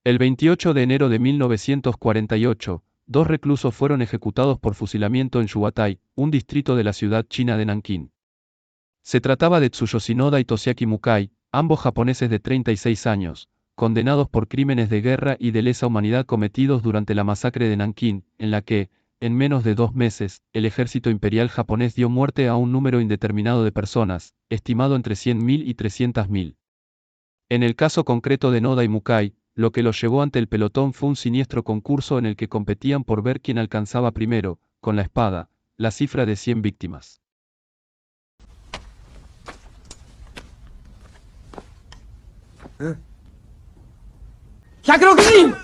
El 28 de enero de 1948, dos reclusos fueron ejecutados por fusilamiento en Shuatai, un distrito de la ciudad china de Nankín. Se trataba de Tsuyoshi Noda y Toshiaki Mukai, ambos japoneses de 36 años, condenados por crímenes de guerra y de lesa humanidad cometidos durante la masacre de Nankín, en la que, en menos de 2 meses, el ejército imperial japonés dio muerte a un número indeterminado de personas, estimado entre 100.000 y 300.000. En el caso concreto de Noda y Mukai, lo que los llevó ante el pelotón fue un siniestro concurso en el que competían por ver quién alcanzaba primero, con la espada, la cifra de 100 víctimas. ¡160 人!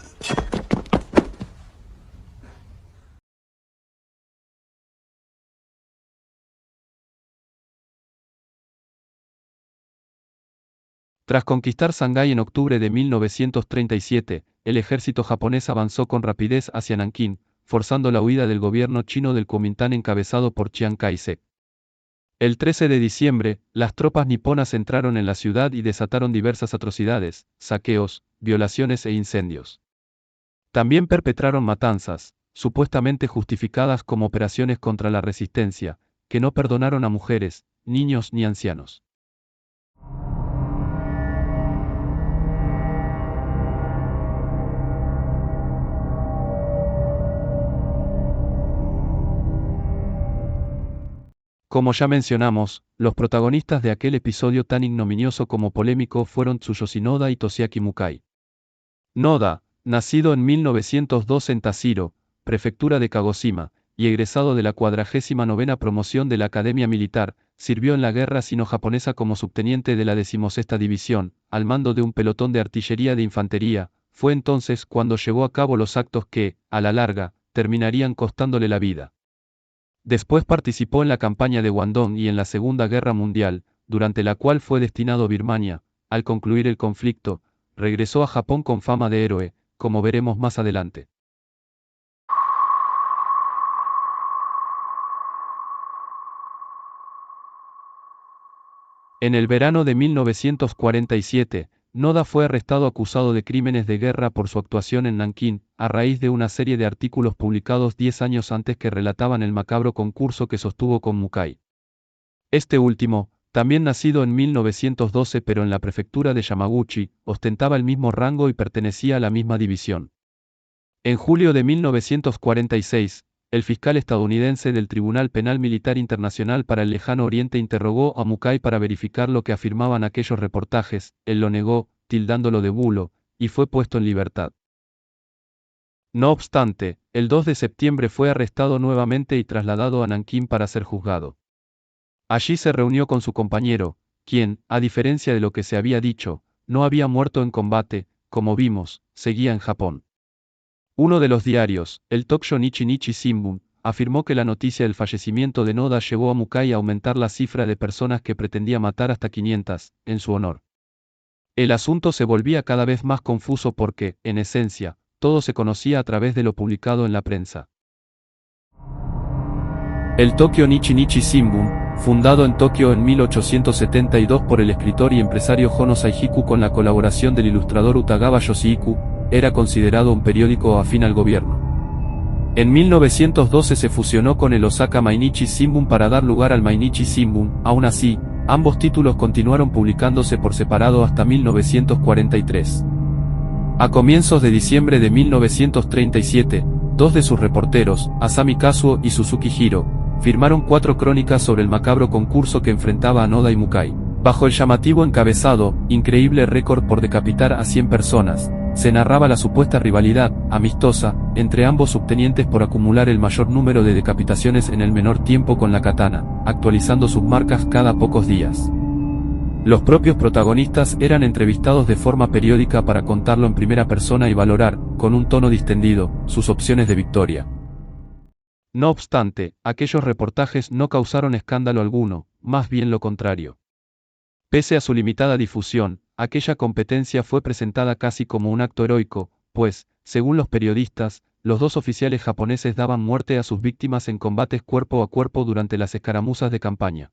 Tras conquistar Shanghái en octubre de 1937, el ejército japonés avanzó con rapidez hacia Nankín, forzando la huida del gobierno chino del Kuomintán encabezado por Chiang Kai-shek. El 13 de diciembre, las tropas niponas entraron en la ciudad y desataron diversas atrocidades, saqueos, violaciones e incendios. También perpetraron matanzas, supuestamente justificadas como operaciones contra la resistencia, que no perdonaron a mujeres, niños ni ancianos. Como ya mencionamos, los protagonistas de aquel episodio tan ignominioso como polémico fueron Tsuyoshi Noda y Toshiaki Mukai. Noda, nacido en 1902 en Tashiro, prefectura de Kagoshima, y egresado de la 49ª promoción de la Academia Militar, sirvió en la guerra sino-japonesa como subteniente de la 16ª División, al mando de un pelotón de artillería de infantería. Fue entonces cuando llevó a cabo los actos que, a la larga, terminarían costándole la vida. Después participó en la campaña de Guandong y en la Segunda Guerra Mundial, durante la cual fue destinado a Birmania. Al concluir el conflicto, regresó a Japón con fama de héroe, como veremos más adelante. En el verano de 1947, Noda fue arrestado acusado de crímenes de guerra por su actuación en Nankín, a raíz de una serie de artículos publicados 10 años antes que relataban el macabro concurso que sostuvo con Mukai. Este último, también nacido en 1912 pero en la prefectura de Yamaguchi, ostentaba el mismo rango y pertenecía a la misma división. En julio de 1946, el fiscal estadounidense del Tribunal Penal Militar Internacional para el Lejano Oriente interrogó a Mukai para verificar lo que afirmaban aquellos reportajes. Él lo negó, tildándolo de bulo, y fue puesto en libertad. No obstante, el 2 de septiembre fue arrestado nuevamente y trasladado a Nankín para ser juzgado. Allí se reunió con su compañero, quien, a diferencia de lo que se había dicho, no había muerto en combate, como vimos, seguía en Japón. Uno de los diarios, el Tokyo Nichi Shimbun, afirmó que la noticia del fallecimiento de Noda llevó a Mukai a aumentar la cifra de personas que pretendía matar hasta 500, en su honor. El asunto se volvía cada vez más confuso porque, en esencia, todo se conocía a través de lo publicado en la prensa. El Tokyo Nichi Shimbun, fundado en Tokio en 1872 por el escritor y empresario Hono Saihiku con la colaboración del ilustrador Utagawa Yoshihiko, era considerado un periódico afín al gobierno. En 1912 se fusionó con el Osaka Mainichi Shimbun para dar lugar al Mainichi Shimbun. Aún así, ambos títulos continuaron publicándose por separado hasta 1943. A comienzos de diciembre de 1937, dos de sus reporteros, Asami Kazuo y Suzuki Hiro, firmaron 4 crónicas sobre el macabro concurso que enfrentaba a Noda y Mukai. Bajo el llamativo encabezado, increíble récord por decapitar a 100 personas, se narraba la supuesta rivalidad, amistosa, entre ambos subtenientes por acumular el mayor número de decapitaciones en el menor tiempo con la katana, actualizando sus marcas cada pocos días. Los propios protagonistas eran entrevistados de forma periódica para contarlo en primera persona y valorar, con un tono distendido, sus opciones de victoria. No obstante, aquellos reportajes no causaron escándalo alguno, más bien lo contrario. Pese a su limitada difusión, aquella competencia fue presentada casi como un acto heroico, pues, según los periodistas, los dos oficiales japoneses daban muerte a sus víctimas en combates cuerpo a cuerpo durante las escaramuzas de campaña.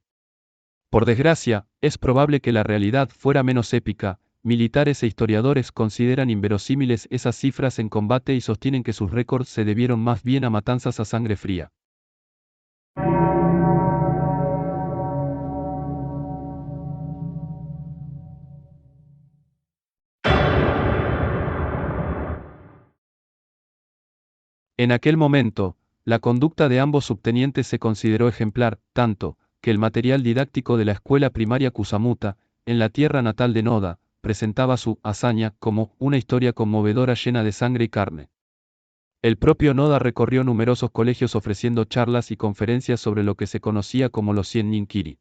Por desgracia, es probable que la realidad fuera menos épica, militares e historiadores consideran inverosímiles esas cifras en combate y sostienen que sus récords se debieron más bien a matanzas a sangre fría. En aquel momento, la conducta de ambos subtenientes se consideró ejemplar, tanto, que el material didáctico de la escuela primaria Kusamuta, en la tierra natal de Noda, presentaba su hazaña como una historia conmovedora llena de sangre y carne. El propio Noda recorrió numerosos colegios ofreciendo charlas y conferencias sobre lo que se conocía como los 100 Ninkiri.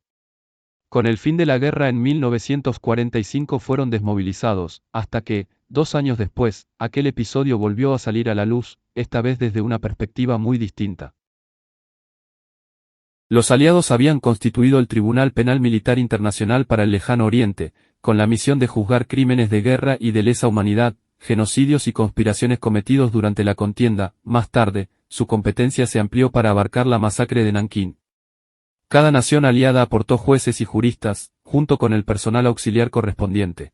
Con el fin de la guerra en 1945 fueron desmovilizados, hasta que, 2 años después, aquel episodio volvió a salir a la luz, esta vez desde una perspectiva muy distinta. Los aliados habían constituido el Tribunal Penal Militar Internacional para el Lejano Oriente, con la misión de juzgar crímenes de guerra y de lesa humanidad, genocidios y conspiraciones cometidos durante la contienda. Más tarde, su competencia se amplió para abarcar la masacre de Nankín. Cada nación aliada aportó jueces y juristas, junto con el personal auxiliar correspondiente.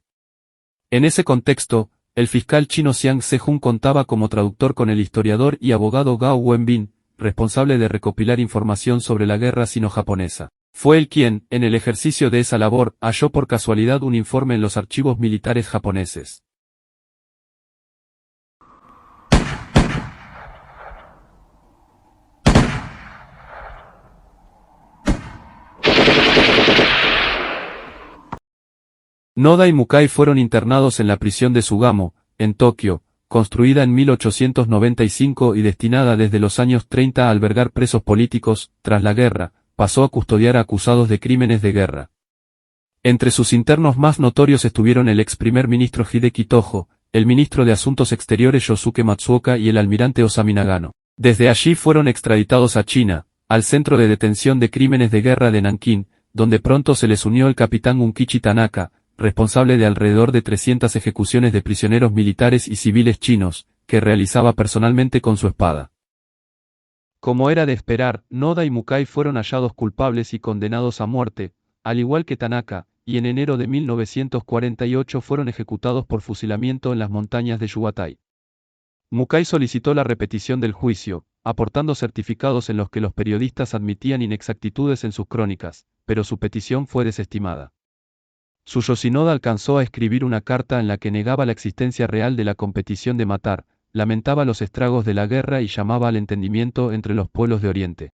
En ese contexto, el fiscal chino Xiang Zehun contaba como traductor con el historiador y abogado Gao Wenbin, responsable de recopilar información sobre la guerra sino-japonesa. Fue él quien, en el ejercicio de esa labor, halló por casualidad un informe en los archivos militares japoneses. Noda y Mukai fueron internados en la prisión de Sugamo, en Tokio, construida en 1895 y destinada desde los años 30 a albergar presos políticos. Tras la guerra, pasó a custodiar a acusados de crímenes de guerra. Entre sus internos más notorios estuvieron el ex primer ministro Hideki Tojo, el ministro de Asuntos Exteriores Yosuke Matsuoka y el almirante Osamu Nagano. Desde allí fueron extraditados a China, al Centro de Detención de Crímenes de Guerra de Nankín, donde pronto se les unió el capitán Unkichi Tanaka, responsable de alrededor de 300 ejecuciones de prisioneros militares y civiles chinos, que realizaba personalmente con su espada. Como era de esperar, Noda y Mukai fueron hallados culpables y condenados a muerte, al igual que Tanaka, y en enero de 1948 fueron ejecutados por fusilamiento en las montañas de Yubatai. Mukai solicitó la repetición del juicio, aportando certificados en los que los periodistas admitían inexactitudes en sus crónicas, pero su petición fue desestimada. Su Yoshinoda alcanzó a escribir una carta en la que negaba la existencia real de la competición de matar, lamentaba los estragos de la guerra y llamaba al entendimiento entre los pueblos de Oriente.